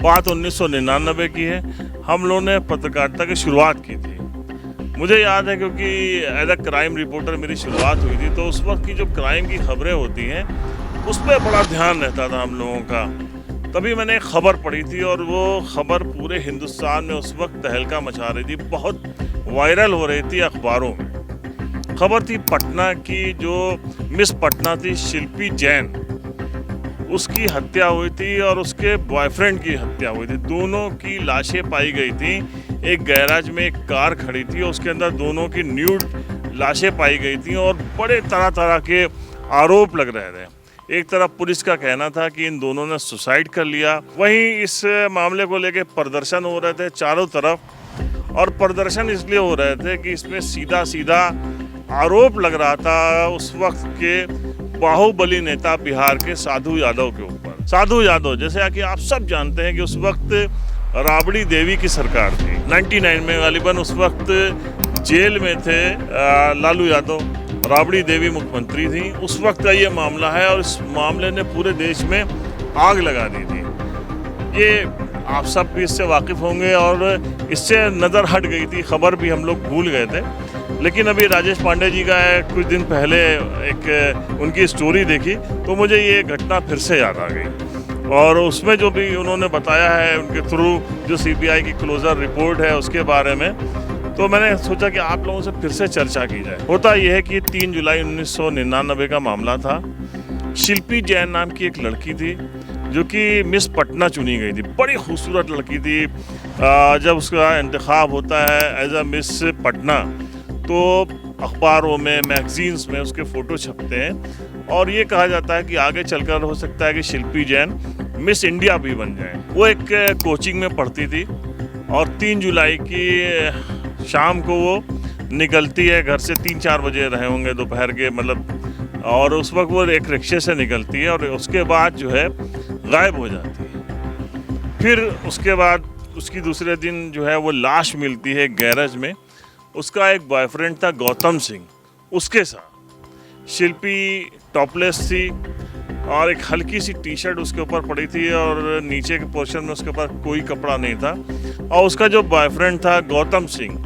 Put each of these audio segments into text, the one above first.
बात 1999 की है। हम लोगों ने पत्रकारिता की शुरुआत की थी। मुझे याद है क्योंकि एज अ क्राइम रिपोर्टर मेरी शुरुआत हुई थी, तो उस वक्त की जो क्राइम की खबरें होती हैं उस पर बड़ा ध्यान रहता था हम लोगों का। तभी मैंने एक खबर पढ़ी थी और वो खबर पूरे हिंदुस्तान में उस वक्त तहलका मचा रही थी, बहुत वायरल हो रही थी अखबारों में। खबर थी पटना की, जो मिस पटना थी शिल्पी जैन, उसकी हत्या हुई थी और उसके बॉयफ्रेंड की हत्या हुई थी। दोनों की लाशें पाई गई थी। एक गैराज में एक कार खड़ी थी, उसके अंदर दोनों की न्यूड लाशें पाई गई थी और बड़े तरह तरह के आरोप लग रहे थे। एक तरफ पुलिस का कहना था कि इन दोनों ने सुसाइड कर लिया, वहीं इस मामले को लेकर प्रदर्शन हो रहे थे चारों तरफ, और प्रदर्शन इसलिए हो रहे थे कि इसमें सीधा सीधा आरोप लग रहा था उस वक्त के बाहुबली नेता बिहार के साधु यादव के ऊपर। साधु यादव, जैसे कि आप सब जानते हैं कि उस वक्त राबड़ी देवी की सरकार थी। 99 में गालिबन उस वक्त जेल में थे लालू यादव, राबड़ी देवी मुख्यमंत्री थी। उस वक्त का ये मामला है और इस मामले ने पूरे देश में आग लगा दी थी। ये आप सब भी इससे वाकिफ़ होंगे और इससे नज़र हट गई थी, खबर भी हम लोग भूल गए थे। लेकिन अभी राजेश पांडे जी का कुछ दिन पहले एक उनकी स्टोरी देखी तो मुझे ये घटना फिर से याद आ गई, और उसमें जो भी उन्होंने बताया है उनके थ्रू, जो सीबीआई की क्लोजर रिपोर्ट है उसके बारे में, तो मैंने सोचा कि आप लोगों से फिर से चर्चा की जाए। होता यह है कि 3 जुलाई 1999 का मामला था। शिल्पी जैन नाम की एक लड़की थी जो कि मिस पटना चुनी गई थी। बड़ी खूबसूरत लड़की थी। जब उसका इंतखाब होता है एज अ मिस पटना, तो अखबारों में, मैगजीन्स में उसके फ़ोटो छपते हैं और ये कहा जाता है कि आगे चलकर हो सकता है कि शिल्पी जैन मिस इंडिया भी बन जाए। वो एक कोचिंग में पढ़ती थी और 3 जुलाई की शाम को वो निकलती है घर से। 3-4 बजे रहे होंगे दोपहर के, मतलब, और उस वक्त वो एक रिक्शे से निकलती है और उसके बाद जो है गायब हो जाती है। फिर उसके बाद उसकी दूसरे दिन जो है वो लाश मिलती है गैरेज में। उसका एक बॉयफ्रेंड था गौतम सिंह, उसके साथ। शिल्पी टॉपलेस थी और एक हल्की सी टी शर्ट उसके ऊपर पड़ी थी और नीचे के पोर्शन में उसके ऊपर कोई कपड़ा नहीं था। और उसका जो बॉयफ्रेंड था गौतम सिंह,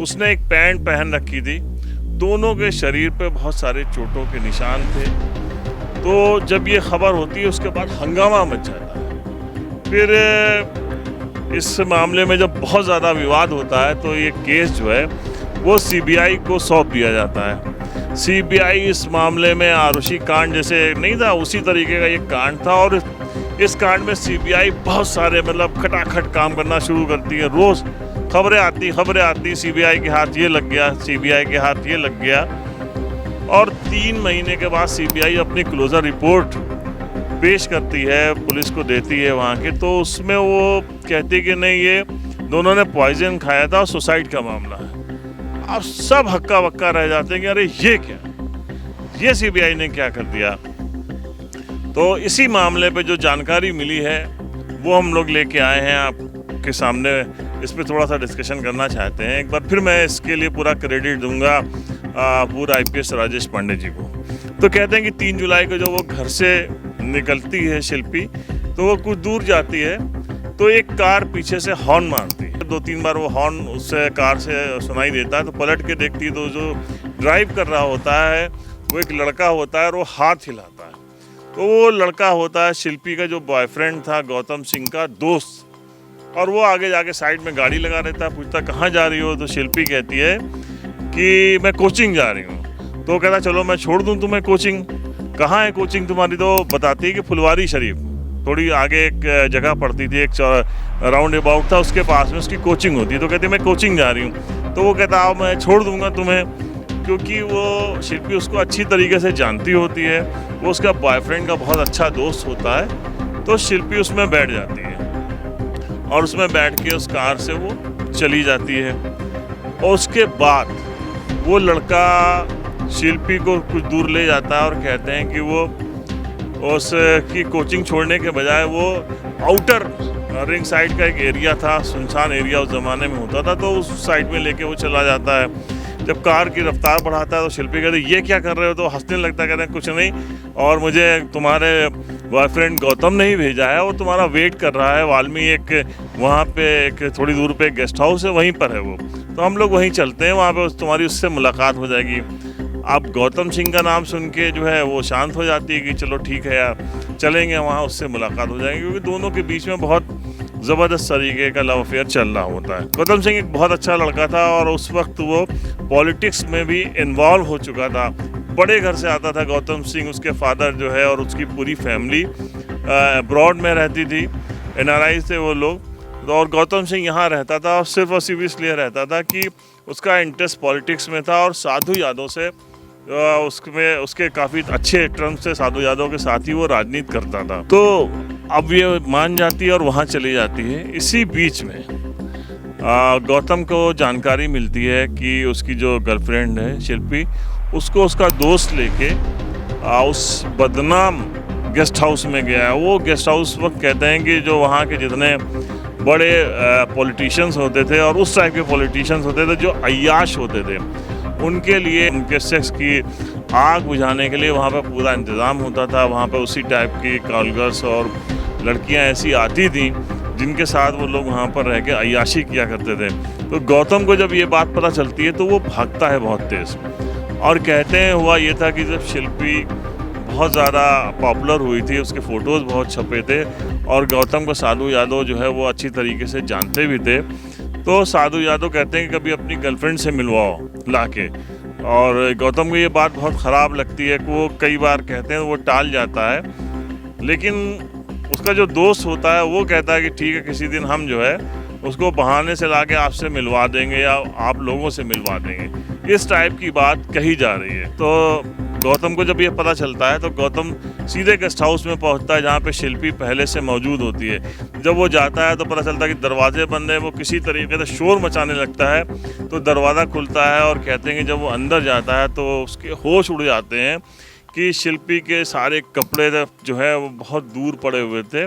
उसने एक पैंट पहन रखी थी। दोनों के शरीर पे बहुत सारे चोटों के निशान थे। तो जब ये खबर होती है उसके बाद हंगामा मच जाता है। फिर इस मामले में जब बहुत ज़्यादा विवाद होता है तो ये केस जो है वो सीबीआई को सौंप दिया जाता है। सीबीआई इस मामले में आरुषि कांड जैसे नहीं था, उसी तरीके का ये कांड था, और इस कांड में सीबीआई बहुत सारे, मतलब, खटाखट काम करना शुरू करती है। रोज़ खबरें आती, सीबीआई के हाथ ये लग गया, सीबीआई के हाथ ये लग गया। और 3 महीने के बाद सीबीआई अपनी क्लोजर रिपोर्ट पेश करती है, पुलिस को देती है वहाँ की। तो उसमें वो कहती कि नहीं, ये दोनों ने पॉइजन खाया था और सुसाइड का मामला है। अब सब हक्का बक्का रह जाते हैं कि अरे ये क्या, ये सीबीआई ने क्या कर दिया। तो इसी मामले पे जो जानकारी मिली है वो हम लोग लेके आए हैं आपके सामने। इस पर थोड़ा सा डिस्कशन करना चाहते हैं। एक बार फिर मैं इसके लिए पूरा क्रेडिट दूंगा पूरा IPS राजेश पांडे जी को। तो कहते हैं कि 3 जुलाई को जो वो घर से निकलती है शिल्पी, तो वो कुछ दूर जाती है तो एक कार पीछे से हॉर्न मारती है। 2-3 बार वो हॉर्न उससे कार से सुनाई देता है, तो पलट के देखती है तो जो ड्राइव कर रहा होता है वो एक लड़का होता है और वो हाथ हिलाता है। तो वो लड़का होता है शिल्पी का जो बॉयफ्रेंड था गौतम सिंह का दोस्त, और वो आगे जाके साइड में गाड़ी लगा रहता है। पूछता कहाँ जा रही हो, तो शिल्पी कहती है कि मैं कोचिंग जा रही हूँ। तो कहता चलो मैं छोड़ दूँ तुम्हें कोचिंग। कहाँ है कोचिंग तुम्हारी? तो बताती है कि फुलवारी शरीफ, थोड़ी आगे एक जगह पड़ती थी, एक राउंड अबाउट था, उसके पास में उसकी कोचिंग होती है। तो कहती है मैं कोचिंग जा रही हूँ। तो वो कहता आओ मैं छोड़ दूंगा तुम्हें, क्योंकि वो शिल्पी उसको अच्छी तरीके से जानती होती है। वो उसका बॉयफ्रेंड का बहुत अच्छा दोस्त होता है। तो शिल्पी उसमें बैठ जाती है और उसमें बैठ के उस कार से वो चली जाती है। और उसके बाद वो लड़का शिल्पी को कुछ दूर ले जाता है और कहते हैं कि वो उसकी कोचिंग छोड़ने के बजाय वो आउटर रिंग साइड का एक एरिया था, सुनसान एरिया उस ज़माने में होता था, तो उस साइड में लेके वो चला जाता है। जब कार की रफ्तार बढ़ाता है तो शिल्पी कहते ये क्या कर रहे हो, तो हंसने लगता, कहते हैं कुछ नहीं, और मुझे तुम्हारे बॉयफ्रेंड गौतम ने ही भेजा है, वो तुम्हारा वेट कर रहा है वाल्मीकि एक वहाँ पे एक थोड़ी दूर पे गेस्ट हाउस है, वहीं पर है वो, तो हम लोग वहीं चलते हैं, वहाँ पे तुम्हारी उससे मुलाकात हो जाएगी। अब गौतम सिंह का नाम सुन के जो है वो शांत हो जाती है कि चलो ठीक है यार, चलेंगे वहाँ, उससे मुलाकात हो जाएगी, क्योंकि दोनों के बीच में बहुत ज़बरदस्त तरीके का लव अफेयर चल रहा होता है। गौतम सिंह एक बहुत अच्छा लड़का था और उस वक्त वो पॉलिटिक्स में भी इन्वॉल्व हो चुका था। बड़े घर से आता था गौतम सिंह, उसके फादर जो है और उसकी पूरी फैमिली अब्रॉड में रहती थी, NRI थे वो लोग, और गौतम सिंह यहाँ रहता था और सिर्फ इसलिए रहता था कि उसका इंटरेस्ट पॉलिटिक्स में था और साधु यादव से उसमें उसके काफ़ी अच्छे टर्म्स से साधु यादव के साथ ही वो राजनीति करता था। तो अब ये मान जाती है और वहाँ चली जाती है। इसी बीच में गौतम को जानकारी मिलती है कि उसकी जो गर्लफ्रेंड है शिल्पी, उसको उसका दोस्त लेके उस बदनाम गेस्ट हाउस में गया है। वो गेस्ट हाउस वक्त कहते हैं कि जो वहाँ के जितने बड़े पॉलिटिशियंस होते थे और उस टाइप के पॉलिटिशियंस होते थे जो अय्याश होते थे, उनके लिए उनके सेक्स की आग बुझाने के लिए वहाँ पर पूरा इंतज़ाम होता था। वहाँ पर उसी टाइप की कॉलगर्ल्स और लड़कियाँ ऐसी आती थी जिनके साथ वो लोग वहाँ पर रह के अय्याशी किया करते थे। तो गौतम को जब ये बात पता चलती है तो वो भागता है बहुत तेज़, और कहते हैं हुआ ये था कि जब शिल्पी बहुत ज़्यादा पॉपुलर हुई थी, उसके फ़ोटोज़ बहुत छपे थे और गौतम को साधु यादव जो है वो अच्छी तरीके से जानते भी थे, तो साधु यादव कहते हैं कि कभी अपनी गर्लफ्रेंड से मिलवाओ लाके। और गौतम को ये बात बहुत ख़राब लगती है कि वो कई बार कहते हैं, वो टाल जाता है, लेकिन उसका जो दोस्त होता है वो कहता है कि ठीक है, किसी दिन हम जो है उसको बहाने से लाके आपसे मिलवा देंगे या आप लोगों से मिलवा देंगे, इस टाइप की बात कही जा रही है। तो गौतम को जब ये पता चलता है तो गौतम सीधे गेस्ट हाउस में पहुंचता है जहाँ पे शिल्पी पहले से मौजूद होती है। जब वो जाता है तो पता चलता है कि दरवाजे बंद है। वो किसी तरीके से शोर मचाने लगता है तो दरवाज़ा खुलता है और कहते हैं कि जब वो अंदर जाता है तो उसके होश उड़ जाते हैं कि शिल्पी के सारे कपड़े जो है वो बहुत दूर पड़े हुए थे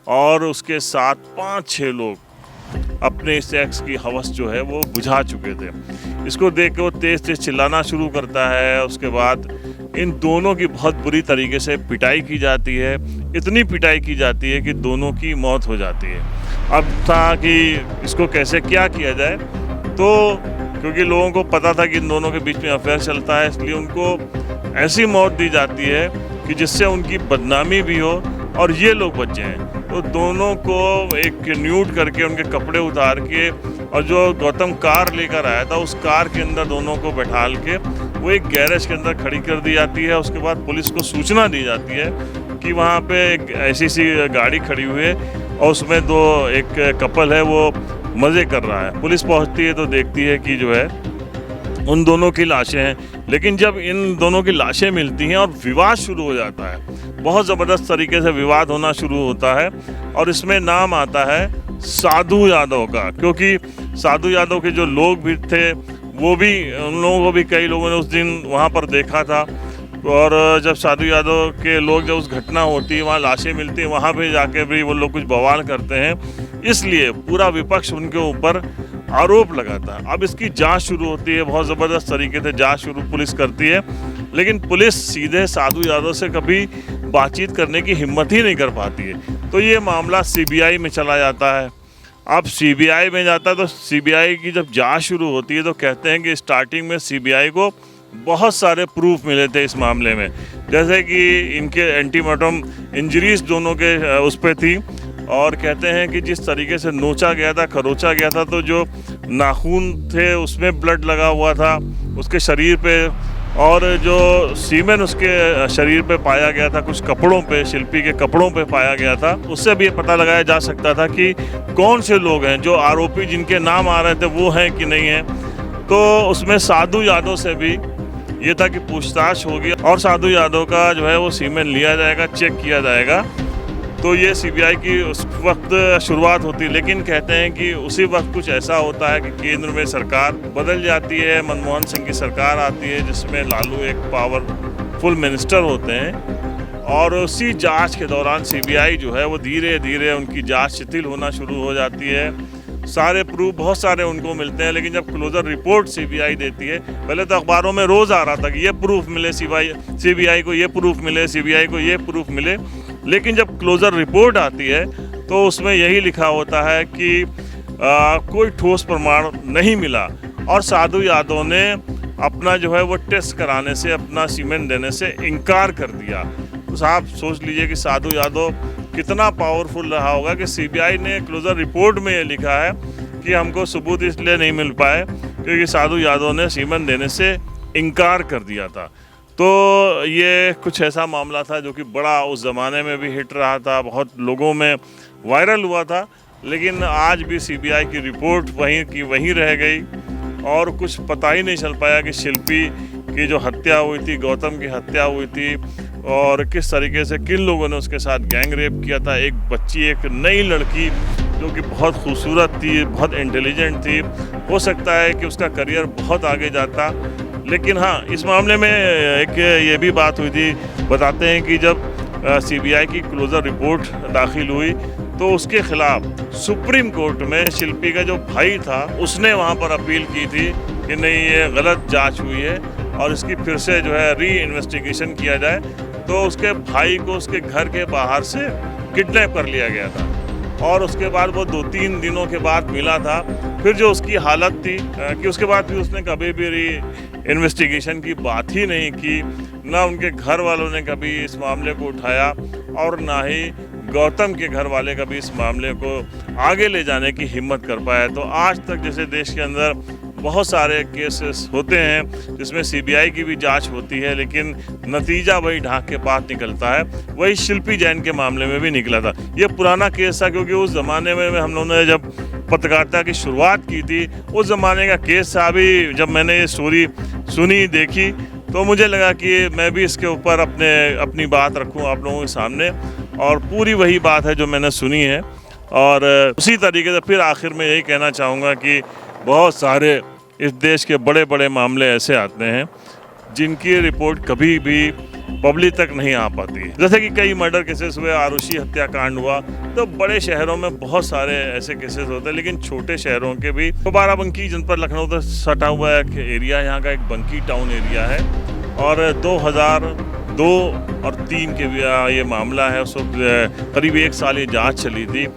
और उसके साथ 5-6 लोग अपने सेक्स की हवस जो है वो बुझा चुके थे। इसको देख के वो तेज़ तेज़ चिल्लाना शुरू करता है। उसके बाद इन दोनों की बहुत बुरी तरीके से पिटाई की जाती है, इतनी पिटाई की जाती है कि दोनों की मौत हो जाती है। अब था कि इसको कैसे क्या किया जाए, तो क्योंकि लोगों को पता था कि इन दोनों के बीच में अफेयर चलता है, इसलिए उनको ऐसी मौत दी जाती है कि जिससे उनकी बदनामी भी हो और ये लोग बच जाएं। तो दोनों को एक न्यूड करके उनके कपड़े उतार के और जो गौतम कार लेकर आया था उस कार के अंदर दोनों को बैठाल के वो एक गैरेज के अंदर खड़ी कर दी जाती है। उसके बाद पुलिस को सूचना दी जाती है कि वहाँ पे एक ऐसी सी गाड़ी खड़ी हुई है और उसमें एक कपल है वो मज़े कर रहा है। पुलिस पहुँचती है तो देखती है कि जो है उन दोनों की लाशें हैं, लेकिन जब इन दोनों की लाशें मिलती हैं और विवाद शुरू हो जाता है, बहुत ज़बरदस्त तरीके से विवाद होना शुरू होता है और इसमें नाम आता है साधु यादव का, क्योंकि साधु यादव के जो लोग भी थे वो भी, उन लोगों को भी कई लोगों ने उस दिन वहाँ पर देखा था। और जब साधु यादव के लोग जब उस घटना होती है, वहाँ लाशें मिलती हैं, वहाँ पे जाके भी वो लोग कुछ बवाल करते हैं, इसलिए पूरा विपक्ष उनके ऊपर आरोप लगाता है। अब इसकी जांच शुरू होती है, बहुत ज़बरदस्त तरीके से जांच शुरू पुलिस करती है, लेकिन पुलिस सीधे साधु यादव से कभी बातचीत करने की हिम्मत ही नहीं कर पाती है। तो ये मामला CBI में चला जाता है। अब CBI में जाता है तो CBI की जब जांच शुरू होती है तो कहते हैं कि स्टार्टिंग में CBI को बहुत सारे प्रूफ मिले थे इस मामले में, जैसे कि इनके एंटीमॉर्टम इंजरीज दोनों के उस पर थी, और कहते हैं कि जिस तरीके से नोचा गया था, खरोचा गया था, तो जो नाखून थे उसमें ब्लड लगा हुआ था उसके शरीर पे, और जो सीमेन उसके शरीर पे पाया गया था कुछ कपड़ों पे, शिल्पी के कपड़ों पे पाया गया था, उससे भी ये पता लगाया जा सकता था कि कौन से लोग हैं जो आरोपी जिनके नाम आ रहे थे वो हैं कि नहीं हैं। तो उसमें साधु यादव से भी ये था कि पूछताछ होगी और साधु यादव का जो है वो सीमेन लिया जाएगा, चेक किया जाएगा। तो ये CBI की उस वक्त शुरुआत होती है, लेकिन कहते हैं कि उसी वक्त कुछ ऐसा होता है कि केंद्र में सरकार बदल जाती है, मनमोहन सिंह की सरकार आती है जिसमें लालू एक पावरफुल मिनिस्टर होते हैं, और उसी जांच के दौरान CBI जो है वो धीरे धीरे उनकी जांच शिथिल होना शुरू हो जाती है। सारे प्रूफ बहुत सारे उनको मिलते हैं, लेकिन जब क्लोजर रिपोर्ट CBI देती है, पहले तो अखबारों में रोज़ आ रहा था कि ये प्रूफ मिले CBI को, ये प्रूफ मिले CBI को, ये प्रूफ मिले, लेकिन जब क्लोजर रिपोर्ट आती है तो उसमें यही लिखा होता है कि कोई ठोस प्रमाण नहीं मिला और साधु यादव ने अपना जो है वो टेस्ट कराने से, अपना सीमेंट देने से इनकार कर दिया। तो आप सोच लीजिए कि साधु यादव कितना पावरफुल रहा होगा कि सीबीआई ने क्लोजर रिपोर्ट में ये लिखा है कि हमको सबूत इसलिए नहीं मिल पाए क्योंकि साधु यादव ने सीमेंट देने से इनकार कर दिया था। तो ये कुछ ऐसा मामला था जो कि बड़ा उस ज़माने में भी हिट रहा था, बहुत लोगों में वायरल हुआ था, लेकिन आज भी सीबीआई की रिपोर्ट वहीं की वहीं रह गई और कुछ पता ही नहीं चल पाया कि शिल्पी की जो हत्या हुई थी, गौतम की हत्या हुई थी और किस तरीके से किन लोगों ने उसके साथ गैंग रेप किया था। एक बच्ची, एक नई लड़की जो कि बहुत खूबसूरत थी, बहुत इंटेलिजेंट थी, हो सकता है कि उसका करियर बहुत आगे जाता। लेकिन हाँ, इस मामले में एक ये भी बात हुई थी, बताते हैं कि जब सीबीआई की क्लोजर रिपोर्ट दाखिल हुई तो उसके खिलाफ सुप्रीम कोर्ट में शिल्पी का जो भाई था उसने वहाँ पर अपील की थी कि नहीं, ये गलत जांच हुई है और इसकी फिर से जो है री इन्वेस्टिगेशन किया जाए। तो उसके भाई को उसके घर के बाहर से किडनैप कर लिया गया था और उसके बाद वो 2-3 दिनों के बाद मिला था। फिर जो उसकी हालत थी कि उसके बाद भी उसने कभी भी री इन्वेस्टिगेशन की बात ही नहीं की, ना उनके घर वालों ने कभी इस मामले को उठाया और ना ही गौतम के घर वाले कभी इस मामले को आगे ले जाने की हिम्मत कर पाया। तो आज तक जैसे देश के अंदर बहुत सारे केसेस होते हैं जिसमें सीबीआई की भी जांच होती है, लेकिन नतीजा वही ढाक के पास निकलता है। वही शिल्पी जैन के मामले में भी निकला था। ये पुराना केस था क्योंकि उस ज़माने में हम लोगों ने जब पत्रकारिता की शुरुआत की थी उस ज़माने का केस था। अभी जब मैंने ये स्टोरी सुनी, देखी, तो मुझे लगा कि मैं भी इसके ऊपर अपनी बात रखूं आप लोगों के सामने, और पूरी वही बात है जो मैंने सुनी है। और उसी तरीके से फिर आखिर में यही कहना चाहूँगा कि बहुत सारे इस देश के बड़े बड़े मामले ऐसे आते हैं जिनकी रिपोर्ट कभी भी पब्लिक तक नहीं आ पाती। जैसे कि कई मर्डर केसेस हुए, आरुषि हत्याकांड हुआ, तो बड़े शहरों में बहुत सारे ऐसे केसेस होते हैं, लेकिन छोटे शहरों के भी, तो बाराबंकी जनपद लखनऊ से सटा हुआ एक एरिया, यहाँ का एक बंकी टाउन एरिया है और 2002 और 2003 के ये मामला है। उस वक्त करीब 1 साल ये जाँच चली थी।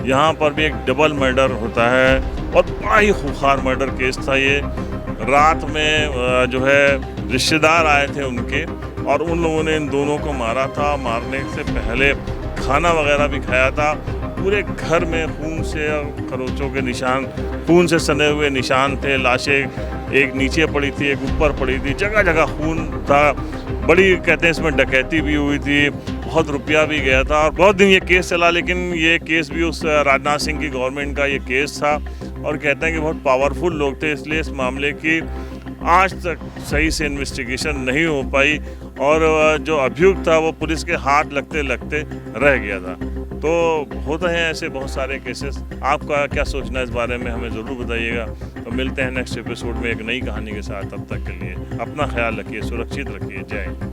यहाँ पर भी एक डबल मर्डर होता है और बड़ा ही खूंखार मर्डर केस था ये। रात में जो है रिश्तेदार आए थे उनके और उन लोगों ने इन दोनों को मारा था। मारने से पहले खाना वगैरह भी खाया था। पूरे घर में खून से और खरोचों के निशान, खून से सने हुए निशान थे। लाशें एक नीचे पड़ी थी, एक ऊपर पड़ी थी, जगह जगह खून था। बड़ी कहते हैं इसमें डकैती भी हुई थी, बहुत रुपया भी गया था और बहुत दिन ये केस चला। लेकिन ये केस भी उस राजनाथ सिंह की गवर्नमेंट का ये केस था और कहते हैं कि बहुत पावरफुल लोग थे, इसलिए इस मामले की आज तक सही से इन्वेस्टिगेशन नहीं हो पाई और जो अभियुक्त था वो पुलिस के हाथ लगते लगते रह गया था। तो होते हैं ऐसे बहुत सारे केसेस। आपका क्या सोचना है इस बारे में हमें ज़रूर बताइएगा। तो मिलते हैं नेक्स्ट एपिसोड में एक नई कहानी के साथ। तब तक के लिए अपना ख्याल रखिए, सुरक्षित रखिए। जय हिंद।